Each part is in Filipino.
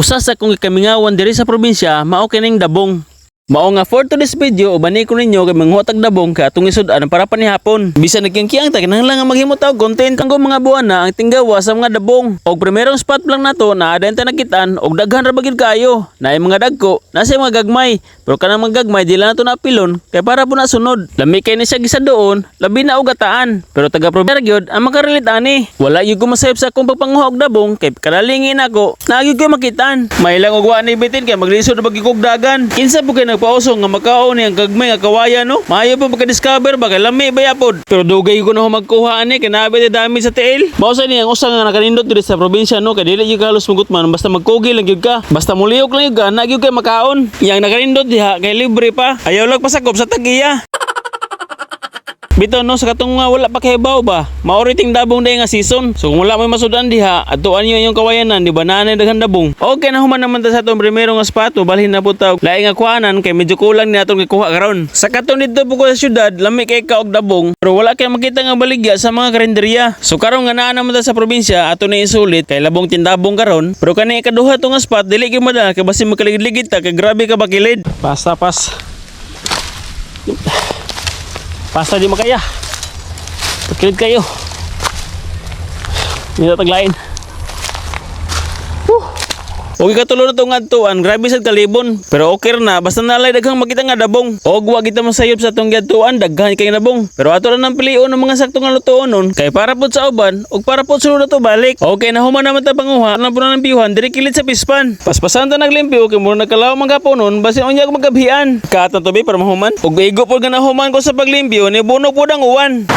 Usa sa kong ikamingawan diri sa probinsya mao kining dabong. Mao nga for today's video ubani ko ninyo kay manghuwatag dabong kay atong isud-an para panihapon. Bisan nagkiyang ta kinahanglan nga maghimo tawag content kanggo mga buwan na ang tinggawa sa mga dabong. Og primerong spot lang nato na adan ta nakitaan og daghan ra bagid kayo. Naay mga dagko, nasa mga gagmay. Pero kanang mga gagmay di lang nato napilon kay para po na sunod. Lami kay ni siya gisa doon, labi na og gataan. Pero taga probinsya gyud ang makarelit ani. Wala gyud ko masayop sa akong pagpanguha og dabong kay kanalingin ako. Naagi ko makitaan. May lang og wa ni bitin kay maglisod na bagikog dagan. Kinsa po kay nagpausong nga makaon ni ang gagmay nga kawayan no. Maayo pa pagka-discover ba kay lami bayapod. Pero dugay ko na ho magkuha ani kay nabi dami sa tiil. Mao sa ni ang usa nga nakanindot diri sa probinsya no kay dili gyud halos mugutman basta magkugi lang gyud ka. Basta muliyok lang gyud ka, na gyud kay makaon. Yang nakanindot diha kay libre pa. Ayaw lang pasakop sa tagiya. Bitaw no sa katong wala pa kahibaw ba. Maoriting dabong day nga season. So kung wala may masudan diha, atuan niyo yung kawayanan, di ba nanay daghan dabong. Okay na human naman ta sa atong primero nga spot, balhin na po ta. Laing nga kuhanan kay medyo kulang ni atong gikuha karon. Sa katong dito po ko sa syudad, lami kay ka og dabong, pero wala kay makita nga baligya sa mga karinderya. So karon nga naa naman ta sa probinsya, ato na isulit kay labong tindabong karon. Pero kani ikaduha to nga spot, dili gyud madala kay basi makaligid-ligid ta kay grabe ka bakilid. Basta pas. Basta di makaya. Pagkilit kayo. Hindi na taglain. Okay katulong na itong adtuan. Grabe sa kalibon. Pero okay na. Basta nalay daghang makita nga dabong. Og wag kita masayop sa itong adtuan. Daghan kay dabong. Pero ato lang ng pilion ng mga saktong nga lutoon nun. Kay para po sa uban. Og para po sunod na to balik. Okay na human naman ta panguha. Alam po na ng piyuhan. Diri kilit sa pispan. Paspasan ta naglimpyo. Kay muna nagkalaw mga po nun. Basin unya ko magabhian. Kaatan to be para mahuman. Og igo po nga nahuman ko sa paglimpyo. Nibuno po dang uwan.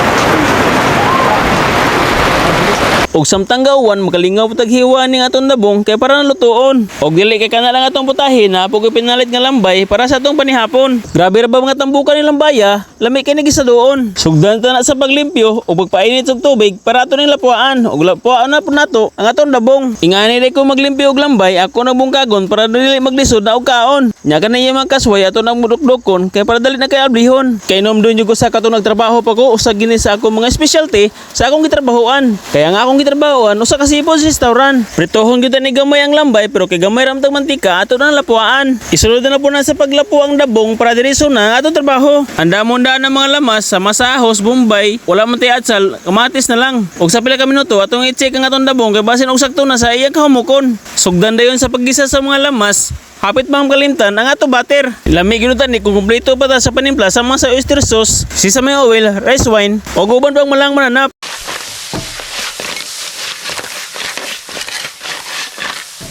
Og samtang gawan makalingaw putag hiwa ning atong dabong kay para nalutoon. Og dili kay kana lang atong putahin na pug pinalit nga lambay para sa atong panihapon. Grabe ra ba mga tambukan ni lambaya, lami kay nagisa doon. Sugdan ta na sa paglimpyo og pagpainit og tubig para ato ning lapuan. Og lapuan na pud nato ang atong dabong. Ingani day ko maglimpyo og lambay, ako nagbungkagon para dili maglisod na og kaon. Nya kanay mga kasway ato nang mudukdukon kay para dali na kay ablihon. Kay nomdon jud ko sa katong nagtrabaho pa ko usag gini sa akong mga specialty sa akong gitrabahoan. Kaya nga akong trabahoan usa ka sipon sa restaurant. Pritohon gyud ni gamay ang lambay pero kay gamay ram tag mantika ato na lapuan. Isulod na po na sa paglapo ang dabong para diretso na ato trabaho. Andamon da ng mga lamas sa masahos, bombay, wala man tay atsal, kamatis na lang. Og sa pila ka minuto atong i-check ang atong dabong kay basin og sakto na sa iyang kahumukon. Sugdan dayon sa paggisa sa mga lamas. Hapit mang kalimtan ang ato batter. Lami ginutan ni kung kumpleto pa ta sa panimpla sa mga sa oyster sauce, sesame oil, rice wine, o uban pang malang mananap.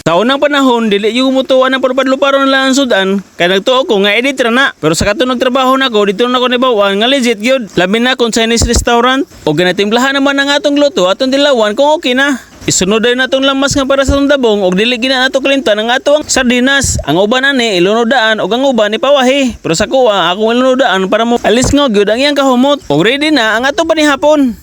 Sa unang panahon, dili yung mutuan ng parpadluparon na lang ang sudan, kaya nagtuo ko nga edit ra na. Pero sa katong nagtrabaho na ko, dito na ko nibawan nga legit yun. Labi na kung Chinese restaurant, o ganatimplahan naman ang atong luto, atong dilawan kung okay na. Isunod din natong lamas nga para sa atong dabong, og dili gina nato kalimtan ang atong sardinas. Ang uban ani ilunodaan og ang uban ipawahi. Pero sa kuha, akong ilunodaan para mo alis nga gyud ang iyang kahumot. Og ready na ang atong panihapon.